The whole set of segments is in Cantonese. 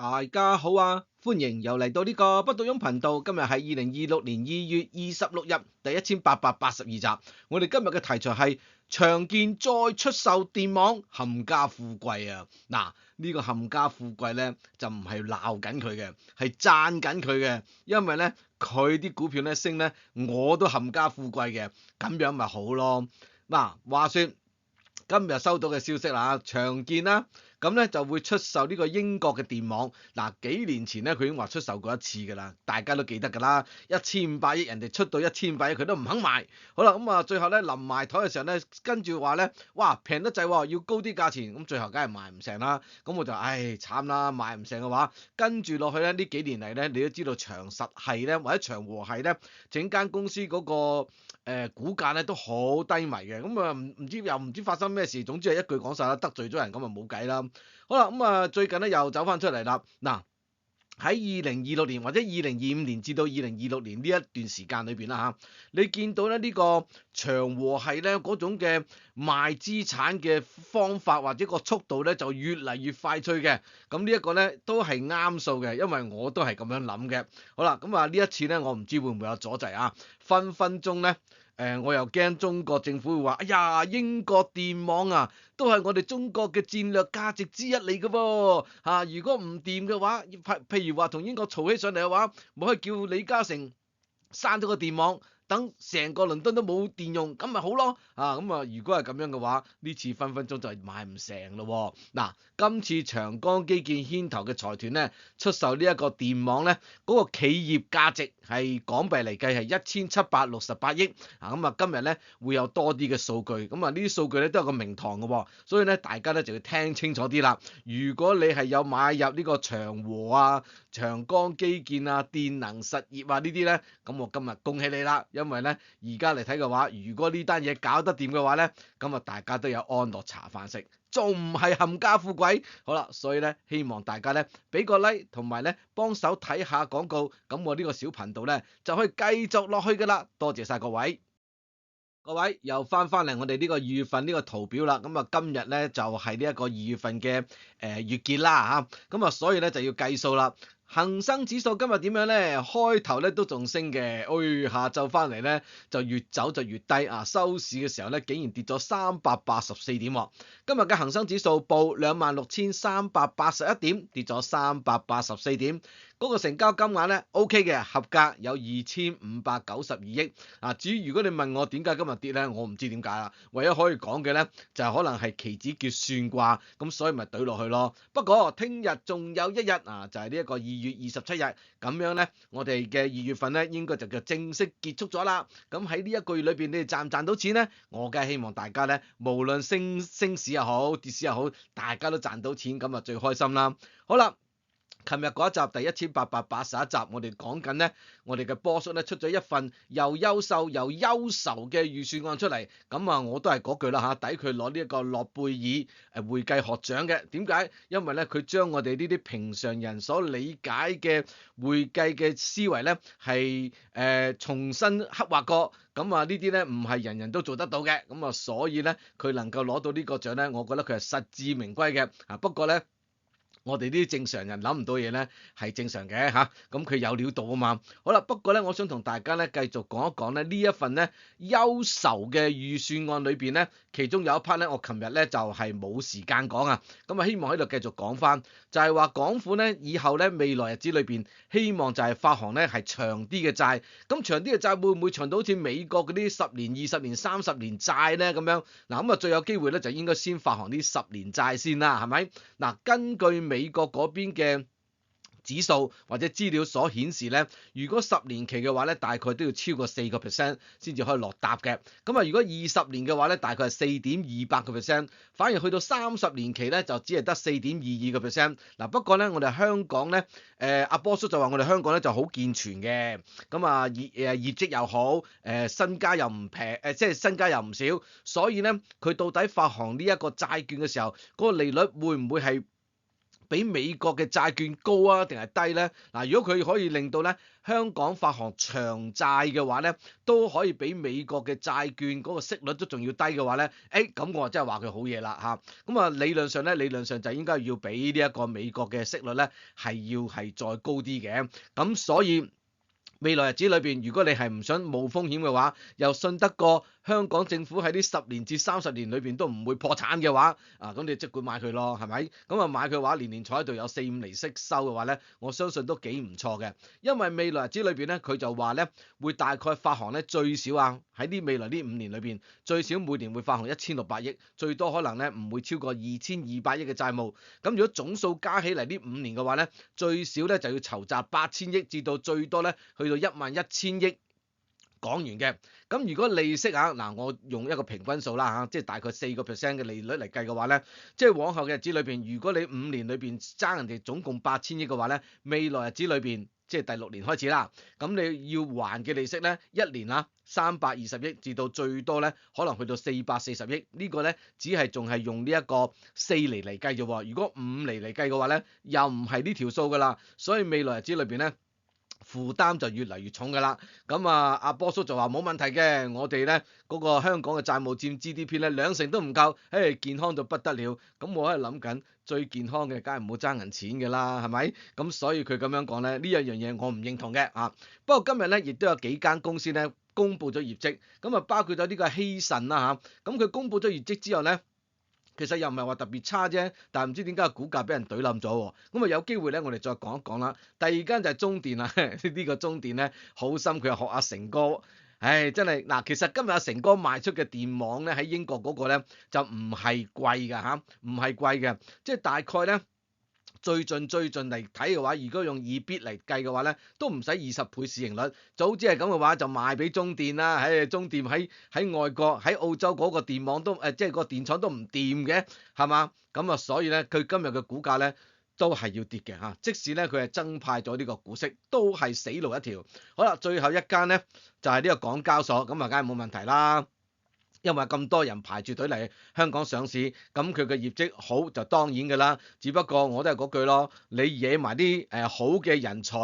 大家好啊，歡迎又嚟到呢個不倒翁頻道。今日係2026年2月26日，第1882集。我哋今日嘅題材係長建再出售電網，冚家富貴啊！嗱，呢個冚家富貴呢，就唔係鬧緊佢嘅，係讚緊佢嘅，因為呢，佢啲股票呢升呢，我都冚家富貴嘅，咁樣咪好咯。嗱，話說今日收到嘅消息啦，長建啦。咁咧就會出售呢個英國嘅電網。嗱，幾年前咧佢已經話出售過一次㗎啦，大家都記得㗎啦。1500億人哋出到1500億，佢都唔肯賣。好啦，咁最後咧臨埋台嘅時候咧，跟住話咧，哇平得滯喎，要高啲價錢。咁最後梗係賣唔成啦。咁我就慘啦，賣唔成嘅話，跟住落去咧呢幾年嚟咧，你都知道長實係咧或者長和係咧，整間公司嗰個股價咧都好低迷嘅。咁唔知發生咩事，總之係一句講晒啦，得罪咗人咁冇計啦。好啦，最近咧又走翻出嚟啦。嗱，喺2026年或者2025年至到2026年呢一段時間裏邊啦嚇，你見到咧呢個長和係咧嗰種嘅賣資產嘅方法或者個速度咧就越嚟越快脆嘅。咁呢一個咧都係啱數嘅，因為我都係咁樣諗嘅。好啦，呢一次咧我唔知會唔會有阻滯啊，分分鐘咧。我又驚中國政府會話，哎呀，英國電網啊，都係我哋中國嘅戰略價值之一嚟嘅喎，如果唔掂嘅話，譬如話同英國嘈起上嚟嘅話，咪可以叫李嘉誠閂咗個電網，等成個倫敦都冇電用，咁咪好咯。如果係咁樣嘅話，呢次分分鐘就買唔成咯。嗱，今次長江基建牽頭嘅財團咧，出售呢一個電網咧，嗰個企業價值係港幣嚟計係1768億。今日咧會有多啲嘅數據，呢啲數據咧都有個名堂嘅，所以咧大家咧就要聽清楚啲啦。如果你係有買入呢個長和啊、長江基建啊、電能實業啊呢啲咧，咁我今日恭喜你啦，因為咧而家嚟睇嘅話，如果呢單嘢搞得掂嘅話咧，大家都有安樂茶飯食，仲唔係冚家富貴？好啦，所以咧希望大家咧俾個 like 同埋咧幫手睇下廣告，咁我呢個小頻道咧就可以繼續落去噶啦。多謝晒各位。各位又翻嚟我哋呢個2月份呢個圖表啦，今日咧就係呢一個2月份嘅月結啦嚇，所以咧就要計數啦。恒生指數今日點樣咧？開頭咧都仲升嘅，下晝翻嚟咧就越走就越低啊！收市嘅時候咧竟然跌咗384點喎。今日嘅恒生指數報26,381點，跌咗384點。嗰個成交金額咧 OK 嘅，合格有2592億。至於如果你問我點解今日跌咧，我唔知點解啦。唯一可以講嘅咧就係可能係期指結算啩，咁所以咪懟落去咯。不過聽日仲有一日就係呢一個2月27日，咁樣咧我哋嘅2月份咧應該就叫正式結束咗啦。咁喺呢一個月裏邊，你哋賺唔賺到錢咧？我梗係希望大家咧，無論升市又好，跌市又好，大家都賺到錢，咁最開心啦。好啦。琴日嗰一集第1881集，我哋講緊咧，我哋嘅波叔咧出咗一份又優秀又憂愁嘅預算案出嚟。我都係嗰句啦嚇，抵佢攞呢一個諾貝爾會計學獎嘅。點解？因為咧佢將我哋呢啲平常人所理解嘅會計嘅思維咧係重新刻畫過。呢啲咧唔係人人都做得到嘅。所以咧佢能夠攞到呢個獎咧，我覺得佢係實至名歸嘅。不過咧。我哋呢啲正常人諗唔到嘢咧，係正常嘅嚇。咁佢有料到啊嘛。好啦，不過咧，我想同大家咧繼續講一講咧呢一份咧憂愁嘅預算案裏邊咧，其中有一 part 咧，我琴日咧就係冇時間講啊。希望喺度繼續講翻，就係話港府咧以後咧未來日子裏邊，希望就係發行咧係長啲嘅債。咁長啲嘅債會唔會長到好似美國嗰啲10年、20年、30年債咧咁樣？嗱，最有機會咧就應該先發行啲10年債先啦，係咪？嗱，根據美國嗰邊嘅指數或者資料所顯示咧，如果10年期嘅話咧，大概都要超過4%先至可以落搭嘅。如果20年嘅話咧，大概係4.28%，反而去到30年期咧就只係得4.22%。不過咧，我哋香港咧，阿波叔就話我哋香港咧就好健全嘅，業績又好，身家又唔平，即係身家又唔少，所以咧佢到底發行呢一個債券嘅時候，嗰個利率會唔會係比美國嘅債券高啊，定係低咧？嗱，如果佢可以令到咧香港發行長債嘅話咧，都可以比美國嘅債券嗰個息率都仲要低嘅話咧，咁我真係話佢好嘢啦嚇。咁啊理論上就應該要比呢一個美國嘅息率咧係再高啲嘅。咁所以未來日子裏邊，如果你係唔想冒風險嘅話，又信得過香港政府喺呢10年至30年裏邊都唔會破產嘅話，咁你即管買佢咯，係咪？咁啊買佢嘅話，年年坐喺度有4-5厘息收嘅話咧，我相信都幾唔錯嘅。因為未來日子裏邊咧，佢就話咧會大概發行咧最少喺未來呢5年裏邊，最少每年會發行1600億，最多可能咧唔會超過2200億嘅債務。咁如果總數加起嚟呢5年嘅話咧，最少咧就要籌集8000億至到最多咧去到11000億港元嘅。咁如果利息嗱，我用一個平均數啦即係大概4%嘅利率嚟計嘅話咧，即係往後嘅日子裏邊，如果你5年裏邊爭人哋總共8000億嘅話咧，未來日子裏邊即係第6年開始啦，咁你要還嘅利息咧，一年320億至到最多咧可能去到440億，呢個咧只係仲係用呢一個4厘嚟計啫喎。如果5厘嚟計嘅話咧，又唔係呢條數噶啦，所以未來日子裏邊咧，負擔就越嚟越重㗎啦。咁阿波叔就話冇問題嘅，我哋咧嗰個香港嘅債務佔 GDP 咧2成都唔夠，健康到不得了。咁我喺度諗緊，最健康嘅梗係唔好爭人錢㗎啦，係咪？咁所以佢咁樣講咧，呢一樣嘢我唔認同嘅不過今日咧亦都有幾間公司咧公布咗業績，咁啊包括咗呢個希慎啦咁佢公布咗業績之後咧，其實又唔係話特別差啫，但係唔知點解個股價俾人懟冧咗喎。咁啊有機會咧，我哋再講一講啦。第二間就係中電啦，呢個中電咧好心，佢又學阿成哥，真係嗱。其實今日阿成哥賣出嘅電網咧喺英國嗰個咧就唔係貴㗎唔係貴嘅，即係大概咧。最盡嚟睇嘅話，如果用EBIT嚟計嘅話咧，都唔使20倍市盈率。早知係咁嘅話，就賣俾中電啦。中電喺外國喺澳洲嗰個電網都即係個電廠都唔掂嘅，係嘛？咁所以咧，佢今日嘅股價咧都係要跌嘅即使咧佢係增派咗呢個股息，都係死路一條。好啦，最後一間咧就係呢個港交所，咁啊梗係冇問題啦。因為咁多人排住隊嚟香港上市，咁佢嘅業績好就當然㗎啦。只不過我都係嗰句咯，你惹埋啲好嘅人才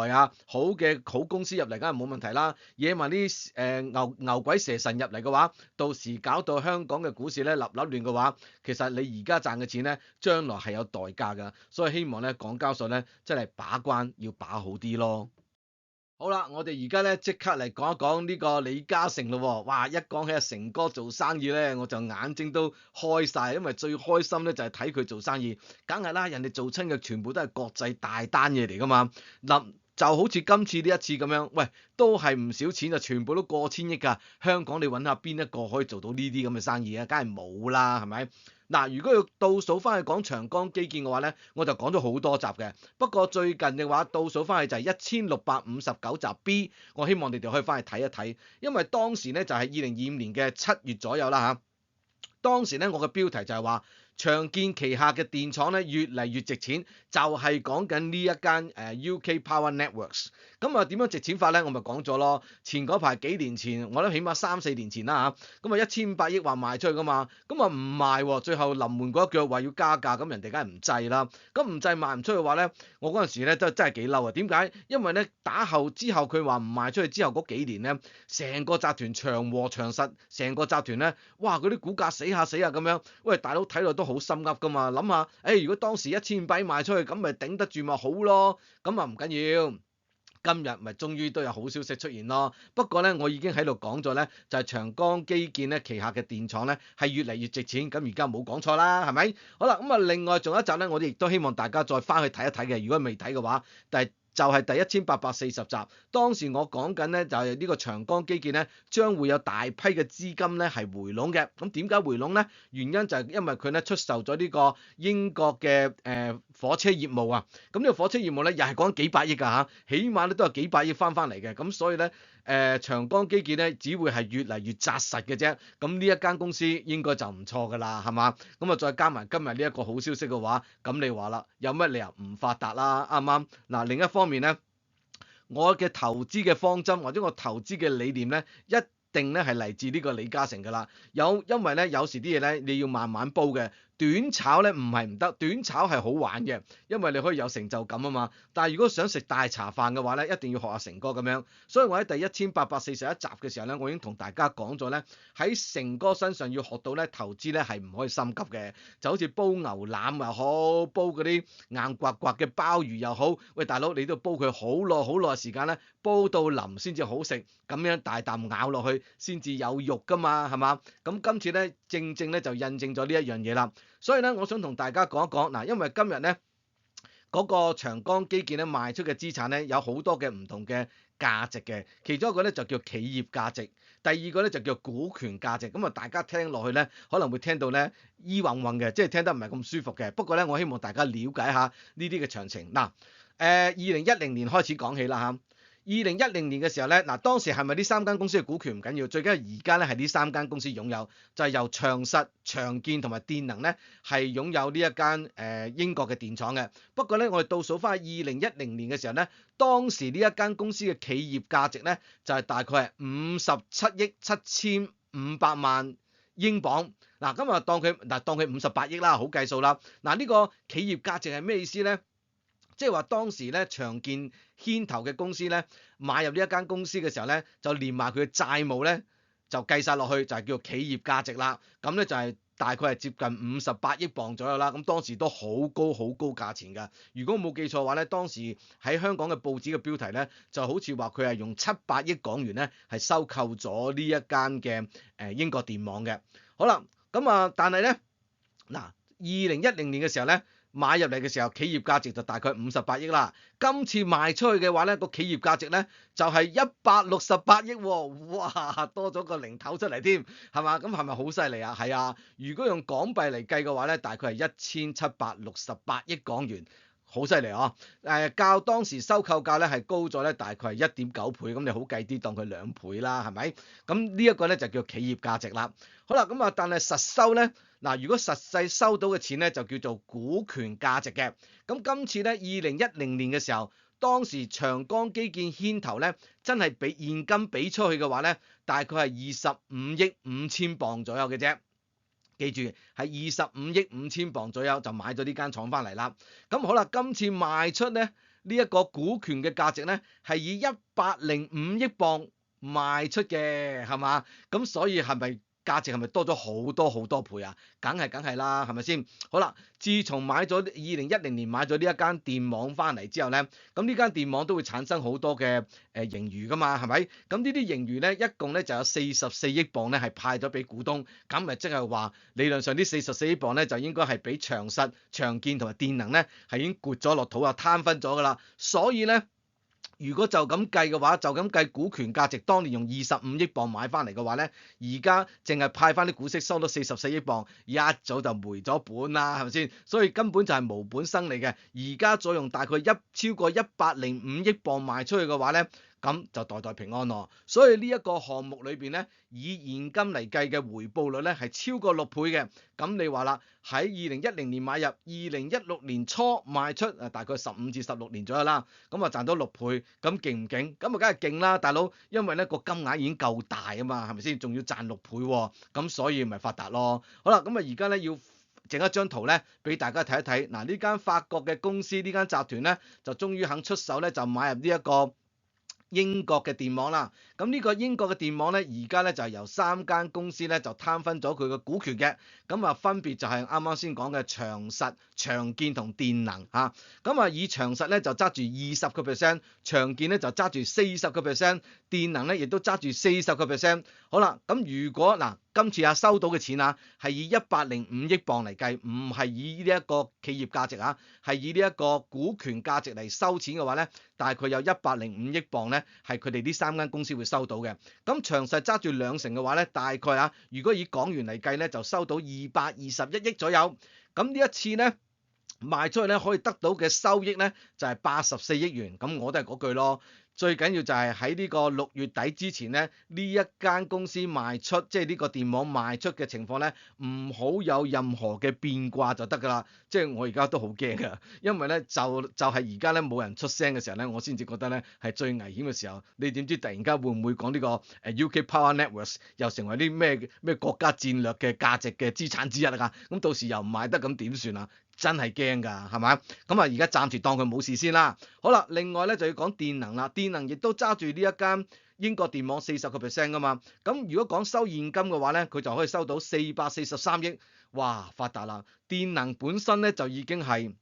好公司入嚟，梗係冇問題啦。惹埋啲牛鬼蛇神入嚟嘅話，到時搞到香港嘅股市咧立亂嘅話，其實你而家賺嘅錢咧，將來係有代價㗎。所以希望咧港交所咧真係把關要把好啲咯。好啦，我哋而家咧即刻嚟講一講呢個李嘉誠咯喎。哇，一講起阿成哥做生意咧，我就眼睛都開晒，因為最開心咧就係睇佢做生意，梗係啦，人哋做親嘅全部都係國際大單嘢嚟㗎嘛。嗱，就好似今次呢一次咁樣，喂，都係唔少錢，就全部都過千億㗎。香港你揾下邊一個可以做到呢啲咁嘅生意啊？梗係冇啦，係咪？嗱，如果要倒數翻去講長江基建嘅話咧，我就講咗好多集嘅。不過最近嘅話，倒數翻去就係1659集 B， 我希望你哋可以翻去睇一睇，因為當時咧就係2025年嘅7月左右啦當時咧我嘅標題就係話長建旗下嘅電廠咧越嚟越值錢，就係講緊呢一間UK Power Networks。咁啊點樣值錢法咧？我咪講咗咯。前嗰排幾年前，我諗起碼3-4年前啦咁啊1500億話賣出去噶嘛，咁啊唔賣喎，最後臨門嗰一腳話要加價，咁人哋梗係唔制啦。咁唔制賣唔出去嘅話咧，我嗰陣時咧都真係幾嬲啊！點解？因為咧之後佢話唔賣出去之後嗰幾年咧，成個集團長和長實，成個集團咧，哇嗰啲股價死下咁樣。喂，大佬睇落都好心噏噶嘛，諗下，如果當時1500賣出去，咁咪頂得住咪好咯，咁啊唔緊要，今日咪終於都有好消息出現咯。不過咧，我已經喺度講咗咧，就係長江基建咧旗下嘅電廠咧係越嚟越值錢，咁而家冇講錯啦，係咪？好啦，咁啊另外仲有一集咧，我哋亦都希望大家再翻去睇一睇嘅，如果未睇嘅話，就係第1840集，當時我講緊咧就係呢個長江基建咧將會有大批嘅資金咧係回籠嘅。咁點解回籠咧？原因就係因為佢咧出售咗呢個英國嘅火車業務啊。咁呢個火車業務咧又係講幾百億㗎起碼咧都有幾百億翻嚟嘅。咁所以咧長江基建咧只會係越嚟越紮實嘅啫。咁呢一間公司應該就唔錯㗎啦，係嘛？咁啊再加埋今日呢一個好消息嘅話，咁你話啦，有乜理由唔發達啦？啱唔啱？嗱，另一方面咧，我嘅投資嘅方針或者我投資嘅理念咧，一定咧係嚟自呢個李嘉誠㗎啦。因為咧有時啲嘢咧你要慢慢煲嘅，短炒咧唔係唔得，短炒係好玩嘅，因為你可以有成就感啊嘛。但係如果想食大茶飯嘅話咧，一定要學阿成哥咁樣。所以我喺第1841集嘅時候咧，我已經同大家講咗咧，喺成哥身上要學到咧投資咧係唔可以心急嘅，就好似煲牛腩又好，煲嗰啲硬刮刮嘅鮑魚又好，喂大佬你都煲佢好耐時間咧，煲到腍先至好食，咁樣大啖咬落去先至有肉噶嘛，係嘛？咁今次咧正咧就印證咗呢一樣嘢啦。所以咧，我想同大家講一講嗱，因為今日咧嗰個長江基建咧賣出嘅資產咧有好多嘅唔同嘅價值嘅，其中一個咧就叫企業價值，第二個咧就叫股權價值。咁啊，大家聽落去咧可能會聽到咧耳暈暈嘅，即係聽得唔係咁舒服嘅。不過咧，我希望大家了解下呢啲嘅詳情。嗱，2010年開始講起啦嚇。2010年嘅時候咧，嗱當時係咪呢三間公司嘅股權唔緊要，最緊要而家咧係呢三間公司擁有，就係由長實、長建同埋電能咧係擁有呢一間英國嘅電廠嘅。不過咧，我哋倒數翻去2010年嘅時候咧，當時呢一間公司嘅企業價值咧就係大概係57億7500萬英鎊。嗱，今日當佢58億啦，好計數啦。嗱，呢個企業價值係咩意思咧？即係話當時咧長建牽頭嘅公司咧買入呢一間公司嘅時候咧，就連埋佢嘅債務咧就計晒落去，就係叫做企業價值啦。咁咧就係大概係接近58億鎊左右啦。咁當時都好高價錢㗎。如果冇記錯嘅話咧，當時喺香港嘅報紙嘅標題咧就好似話佢係用700億港元咧係收購咗呢一間嘅英國電網嘅。好啦，咁啊，但係咧嗱，2010年嘅時候咧，買入嚟嘅時候，企業價值就大概58億啦。今次賣出去嘅話咧，個企業價值咧就係168億喎，哇，多咗個零頭出嚟添，係嘛？咁係咪好犀利啊？係啊，如果用港幣嚟計嘅話咧，大概係1768億港元。好犀利啊！較當時收購價咧係高咗咧，大概係1.9倍，咁你好計啲當佢2倍啦，係咪？咁呢一個咧就叫企業價值啦。好啦，咁啊，但係實收咧，嗱，如果實際收到嘅錢咧就叫做股權價值嘅。咁今次咧2010年嘅時候，當時長江基建牽頭咧，真係俾現金俾出去嘅話咧，大概係25億5千鎊左右嘅啫。記住係25億5千鎊左右就買咗呢間廠翻嚟啦。咁好啦，今次賣出咧呢一個股權嘅價值咧係以105億鎊賣出嘅，係嘛？咁所以係咪價值係咪多咗好多倍啊？梗係啦，係咪先？好啦，自從買咗2010年買咗呢一間電網翻嚟之後咧，咁呢間電網都會產生好多嘅盈餘噶嘛，係咪？咁呢啲盈餘咧一共咧就有44億鎊咧係派咗俾股東，咁咪即係話理論上呢44億鎊咧就應該係俾長實、長建同埋電能咧係已經掘咗落肚啊，攤分咗噶啦，所以咧。如果就咁計嘅話，就咁計股權價值，當年用25億鎊買翻嚟嘅話咧，而家淨係派翻啲股息收到44億鎊，一早就沒咗本啦，係咪先？所以根本就係無本生利嘅。而家再用大概超過105億鎊賣出去嘅話咧，咁就代平安咯。所以呢一個項目裏邊咧，以現金嚟計嘅回報率咧係超過6倍嘅。咁你話啦，喺2010年買入，2016年初賣出，大概15至16年左右啦。咁啊賺到6倍，咁勁唔勁？咁啊梗係勁啦，大佬，因為咧個金額已經夠大啊嘛，係咪先？仲要賺6倍喎，咁所以咪發達咯。好啦，咁啊而家咧要整一張圖咧俾大家睇一睇。嗱，呢間法國嘅公司，呢間集團咧就終於肯出手咧，就買入呢一個英國嘅電網啦。咁呢個英國嘅電網咧，而家咧就係由3間公司咧就攤分咗佢嘅股權嘅。咁啊分別就係啱啱先講嘅長實、長建同電能嚇。咁啊以長實咧就揸住20%，長建咧就揸住40%，電能咧亦都揸住40%。好啦，咁如果嗱今次收到嘅錢係以105億鎊嚟計，唔係以呢一個企業價值係以呢一個股權價值嚟收錢嘅話咧，大概有105億鎊咧係佢哋呢3間公司會收到嘅。咁長實揸住2成嘅話咧，大概如果以港元嚟計咧，就收到221億左右。咁呢一次咧賣出去咧可以得到嘅收益咧就係84億元。咁我都係嗰句咯，最緊要就係喺呢個6月底之前咧，呢一間公司賣出，即係呢個電網賣出嘅情況咧，唔好有任何嘅變卦就得㗎啦。即係我而家都好驚㗎，因為咧就係而家咧冇人出聲嘅時候咧，我先至覺得咧係最危險嘅時候。你點知突然間會唔會講呢個UK Power Networks 又成為啲咩國家戰略嘅價值嘅資產之一啊？咁到時又唔賣得，咁點算啊？真係驚㗎，係咪？咁啊，而家暫時當佢冇事先啦。好啦，另外咧就要講電能啦，電能亦都揸住呢一間英國電網40% 㗎嘛。咁如果講收現金嘅話咧，佢就可以收到443億，哇，發達啦！電能本身咧就已經係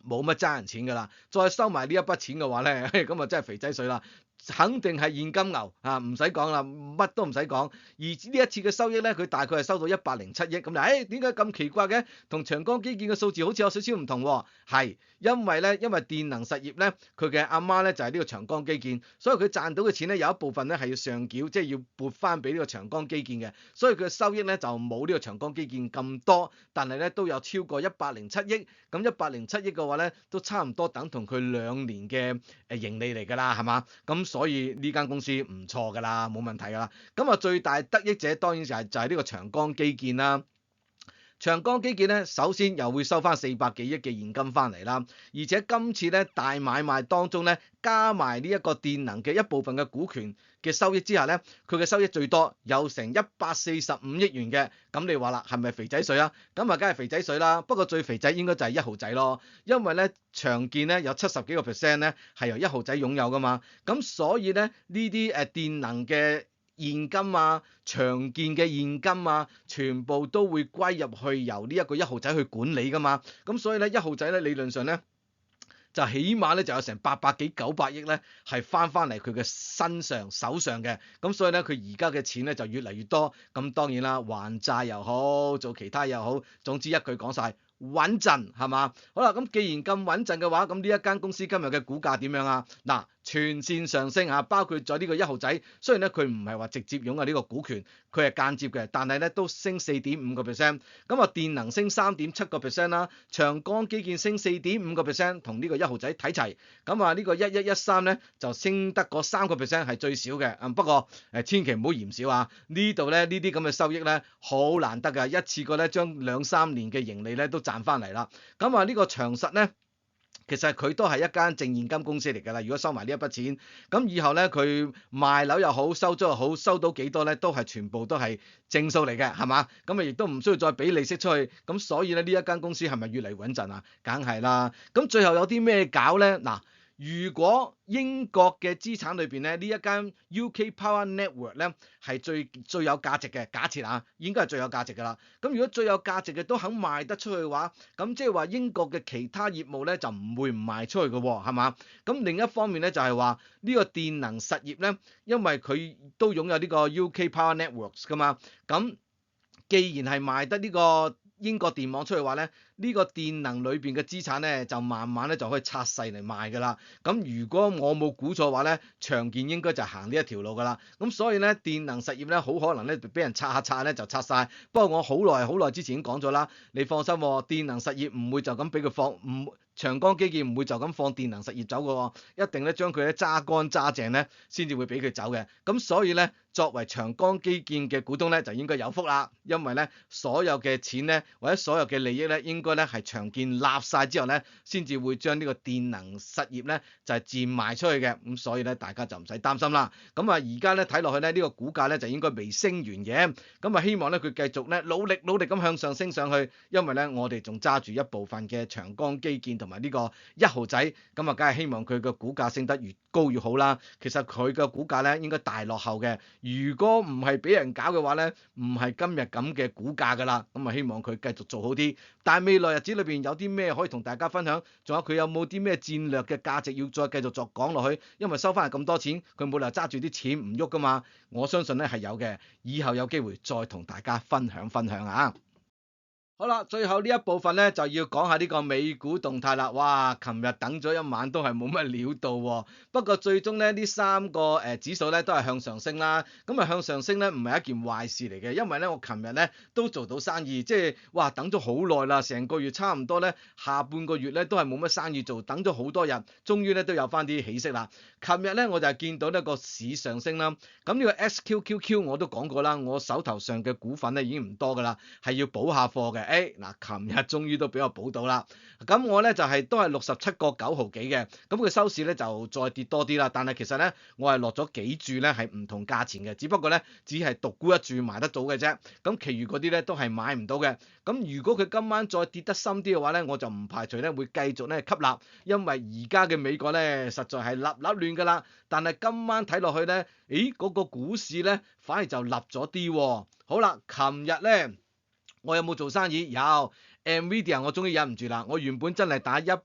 冇乜爭人錢㗎啦，再收埋呢一筆錢嘅話咧，咁啊真係肥仔水啦！肯定係現金流啊，唔使講啦，乜都唔使講。而呢一次嘅收益咧，佢大概係收到107億咁就，點解咁奇怪嘅？同長江基建嘅數字好似有少少唔同喎。係因為電能實業咧，佢嘅阿媽咧就係呢個長江基建，所以佢賺到嘅錢咧有一部分咧係要上繳，即係要撥翻俾呢個長江基建嘅，所以佢嘅收益咧就冇呢個長江基建咁多，但係咧都有超過107億。咁107億嘅話咧，都差唔多等同佢2年嘅盈利嚟㗎啦，係嘛？咁所以呢間公司唔錯㗎啦，冇問題㗎啦。咁啊，最大得益者當然就係呢個長江基建啦。長江基建咧，首先又會收翻400幾億嘅現金翻嚟啦，而且今次咧大買賣當中咧，加埋呢一個電能嘅一部分嘅股權嘅收益之下咧，佢嘅收益最多有成145億元嘅。咁你話啦，係咪肥仔水啊？咁啊，梗係肥仔水啦。不過最肥仔應該就係1號仔咯，因為咧長建咧有70幾個%咧係由1號仔擁有㗎嘛。咁所以咧呢啲電能嘅現金啊，長建嘅現金啊，全部都會歸入去由呢一個1號仔去管理㗎嘛。咁所以咧1號仔咧理論上咧就起碼咧就有成800幾900億咧係翻嚟佢嘅手上嘅。咁所以咧佢而家嘅錢咧就越嚟越多。咁當然啦，還債又好，做其他又好，總之一句講晒。穩陣係嘛？好啦，咁既然咁穩陣嘅話，咁呢一間公司今日嘅股價點樣啊？嗱，全線上升啊，包括咗呢個1號仔，雖然咧佢唔係話直接擁有呢個股權，佢係間接嘅，但係咧都升4.5%。咁啊，電能升3.7% 啦，長江基建升4.5%，同呢個1號仔睇齊。咁啊，呢個1113咧就升得嗰3% 係最少嘅。不過千祈唔好嫌少啊！呢度咧呢啲咁嘅收益咧好難得㗎，一次過咧將2-3年嘅盈利咧都賺翻嚟啦。咁啊，呢個長實咧，其實佢都係一間淨現金公司嚟㗎啦。如果收埋呢一筆錢，咁以後咧佢賣樓又好，收租又好，收到幾多咧都係全部都係正數嚟嘅，係嘛？咁啊亦都唔需要再俾利息出去。咁所以咧呢一間公司係咪越嚟越穩陣啊？梗係啦。咁最後有啲咩搞咧？嗱。如果英國嘅資產裏邊咧，呢一間 UK Power Network 咧係最有價值嘅，假設啊，應該係最有價值㗎啦。咁如果最有價值嘅都肯賣得出去嘅話，咁即係話英國嘅其他業務咧就唔會唔賣出去嘅喎，係嘛？咁另一方面咧就係話呢個電能實業咧，因為佢都擁有呢個 UK Power Networks 㗎嘛，咁既然係賣得呢個英國電網出去話咧，呢個電能裏邊嘅資產咧就慢慢咧就可以拆細嚟賣㗎啦。咁如果我冇估錯話咧，長建應該就行呢一條路㗎啦。咁所以咧電能實業咧好可能咧俾人拆下咧就拆晒。不過我好耐之前已經講咗啦，你放心喎，電能實業唔會就咁俾佢放，長江基建唔會就咁放電能實業走㗎喎，一定咧將佢咧揸乾揸淨咧先至會俾佢走嘅。咁所以咧作為長江基建嘅股東咧就應該有福啦，因為咧所有嘅錢咧或者所有嘅利益咧應該咧係長建立晒之後咧先至會將呢個電能實業咧就係賤賣出去嘅。咁所以咧大家就唔使擔心啦。咁啊而家咧睇落去咧呢個股價咧就應該未升完嘅。咁啊希望咧佢繼續咧努力咁向上升上去，因為咧我哋仲揸住一部分嘅長江基建同埋呢個1號仔，咁啊梗係希望佢個股價升得越高越好啦。其實佢嘅股價咧應該大落後嘅，如果唔係俾人搞嘅話咧，唔係今日咁嘅股價㗎啦。咁啊希望佢繼續做好啲。但係未來日子裏邊有啲咩可以同大家分享？仲有佢有冇啲咩戰略嘅價值要再繼續作講落去？因為收翻嚟咁多錢，佢冇理由揸住啲錢唔喐㗎嘛。我相信咧係有嘅，以後有機會再同大家分享啊。好啦，最後呢一部分咧就要講下呢個美股動態啦。哇，琴日等咗一晚都係冇乜料到喎。不過最終咧呢三個指數咧都係向上升啦。咁啊向上升咧唔係一件壞事嚟嘅，因為咧我琴日咧都做到生意，即係哇等咗好耐啦，成個月差唔多咧下半個月咧都係冇乜生意做，等咗好多日，終於咧都有翻啲起色啦。琴日咧我就係見到呢個市上升啦。咁呢個 SQQQ 我都講過啦，我手頭上嘅股份咧已經唔多噶啦，係要補下貨嘅。嗱，琴日終於都俾我補到啦。咁我咧就都係67.9毫幾嘅，咁佢收市咧就再跌多啲啦。但係其實咧我係落咗幾注咧係唔同價錢嘅，只不過咧只係獨沽一注買得到嘅啫。咁其餘嗰啲咧都係買唔到嘅。咁如果佢今晚再跌得深啲嘅話咧，我就唔排除咧會繼續咧吸納，因為而家嘅美國咧實在係立亂㗎啦。但係今晚睇落去咧，嗰個股市咧反而就立咗啲喎。好啦，琴日咧。我有冇做生意？有 Nvidia 我終於忍唔住啦！我原本真係打198.5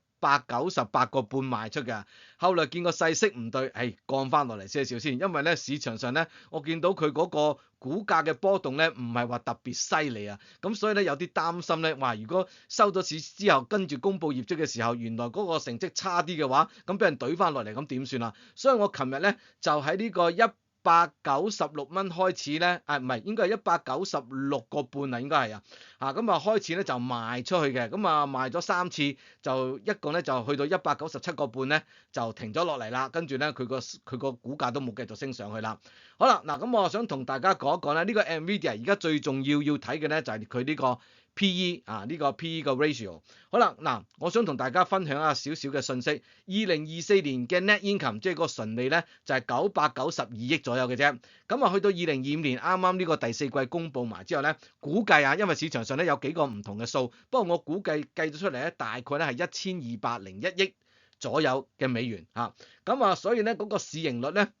賣出嘅，後來見個勢色唔對，降翻落嚟些少先，因為咧市場上咧我見到佢嗰個股價嘅波動咧唔係話特別犀利啊，咁所以咧有啲擔心咧，如果收咗市之後跟住公佈業績嘅時候，原來嗰個成績差啲嘅話，咁俾人懟翻落嚟，咁點算啊？所以我琴日咧就喺呢個196蚊開始咧，唔係應該係196.5應該係咁啊開始咧就賣出去嘅，咁啊賣咗3次，就一共咧就去到197.5咧就停咗落嚟啦，跟住咧佢個股價都冇繼續升上去啦。好啦，嗱咁我想同大家講一講咧，呢個 Nvidia 而家最重要睇嘅咧就係佢呢個P/E 呢個 P/E 個 ratio。好啦，嗱，我想同大家分享一下少少嘅信息。2024年嘅 net income 即係個純利咧就係992億左右嘅啫。咁啊去到2025年啱啱呢個第四季公佈埋之後咧，估計因為市場上咧有幾個唔同嘅數，不過我估計咗出嚟咧大概咧係1201億左右嘅美元嚇。咁所以咧嗰個市盈率咧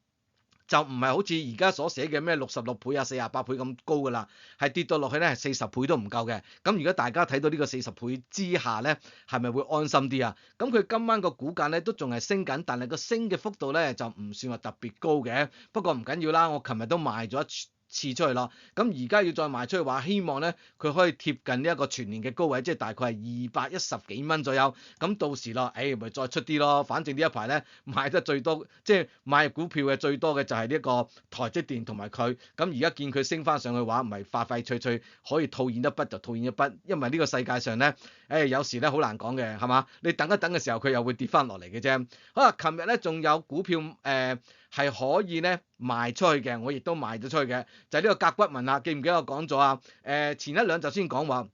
就唔係好似而家所寫嘅咩66倍48倍咁高噶啦，係跌到落去咧係40倍都唔夠嘅。咁如果大家睇到呢個40倍之下咧，係咪會安心啲啊？咁佢今晚個股價咧都仲係升緊，但係個升嘅幅度咧就唔算話特別高嘅。不過唔緊要啦，我琴日都賣咗次出去咯，咁而家要再賣出去話，希望咧佢可以貼近呢一個全年嘅高位，即係大概係210幾蚊左右。咁到時咯，咪再出啲咯。反正呢一排咧買得最多，即係買股票嘅最多嘅就係呢一個台積電同埋佢。咁而家見佢升翻上去嘅話，咪快快脆脆可以套現一筆就套現一筆。因為呢個世界上咧，有時咧好難講嘅，係嘛？你等一等嘅時候，佢又會跌翻落嚟嘅啫。好啦，琴日咧仲有股票係可以咧賣出去嘅，我亦都賣咗出去嘅，就係呢個甲骨文啊，記唔記得我講咗啊？前一兩集先講話。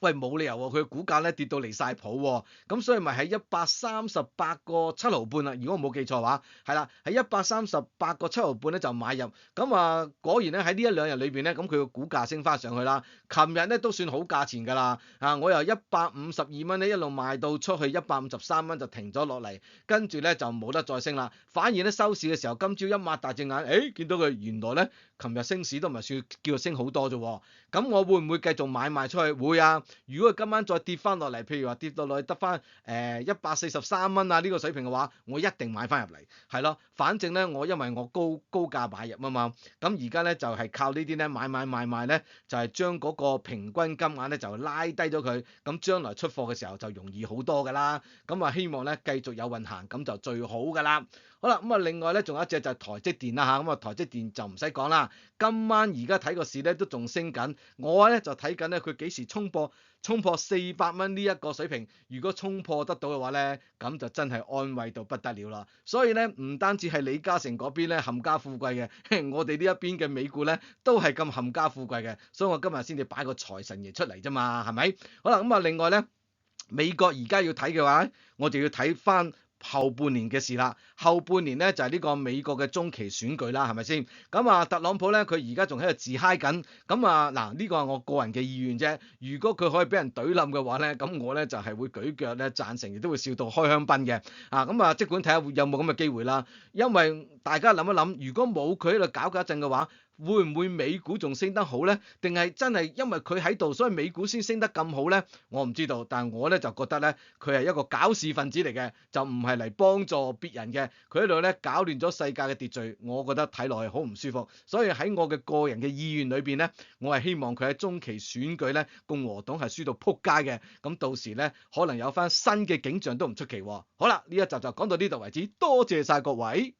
喂，冇理由喎，佢嘅股價咧跌到離晒譜喎，咁所以咪喺138.7毫半啦。如果我冇記錯嘅話，係啦，喺138.7毫半咧就買入，咁果然咧喺呢一兩日裏邊咧，咁佢個股價升翻上去啦。琴日咧都算好價錢㗎啦，我由152蚊咧一路賣到出去153蚊就停咗落嚟，跟住咧就冇得再升啦。反而咧收市嘅時候，今朝一擘大隻眼，見到佢原來咧琴日升市都唔係算叫做升好多啫喎。咁我會唔會繼續買賣出去？會啊！如果佢今晚再跌翻落嚟，譬如話跌到落去得翻143蚊呢個水平嘅話，我一定買翻入嚟，係咯。反正咧，因為我高價買入啊嘛，咁而家咧就係靠呢啲咧買賣咧，就係將嗰個平均金額咧就拉低咗佢，咁將來出貨嘅時候就容易好多㗎啦。咁希望咧繼續有運行，咁就最好㗎啦。好啦，另外咧仲有一隻就係台積電啦嚇，咁台積電就唔使講啦，今晚而家睇個市咧都仲升緊，我咧就睇緊咧佢幾時衝破400蚊呢一個水平，如果衝破得到嘅話咧，咁就真係安慰到不得了啦。所以咧唔單止係李嘉誠嗰邊咧冚家富貴嘅，我哋呢一邊嘅美股咧都係咁冚家富貴嘅，所以我今日先至擺個財神爺出嚟啫嘛，係咪？好啦，另外咧美國而家要睇嘅話，我就要睇翻後半年嘅事啦，後半年咧就係呢個美國嘅中期選舉啦，係咪先？特朗普咧佢而家仲喺度自嗨緊，嗱呢個係我個人嘅意願啫。如果佢可以俾人懟冧嘅話咧，咁我咧就係會舉腳咧贊成，亦都會笑到開香檳嘅。即管睇下有冇咁嘅機會啦。因為大家諗一諗，如果冇佢喺度搞一陣嘅話，會唔會美股仲升得好呢？定係真係因為佢喺度，所以美股先升得咁好呢？我唔知道，但係我咧就覺得咧，佢係一個搞事分子嚟嘅，就唔係嚟幫助別人嘅。佢喺度咧搞亂咗世界嘅秩序，我覺得睇落去好唔舒服。所以喺我嘅個人嘅意願裏邊咧，我係希望佢喺中期選舉咧，共和黨係輸到撲街嘅。咁到時咧，可能有翻新嘅景象都唔出奇喎。好啦，呢一集就講到呢度為止，多謝晒各位。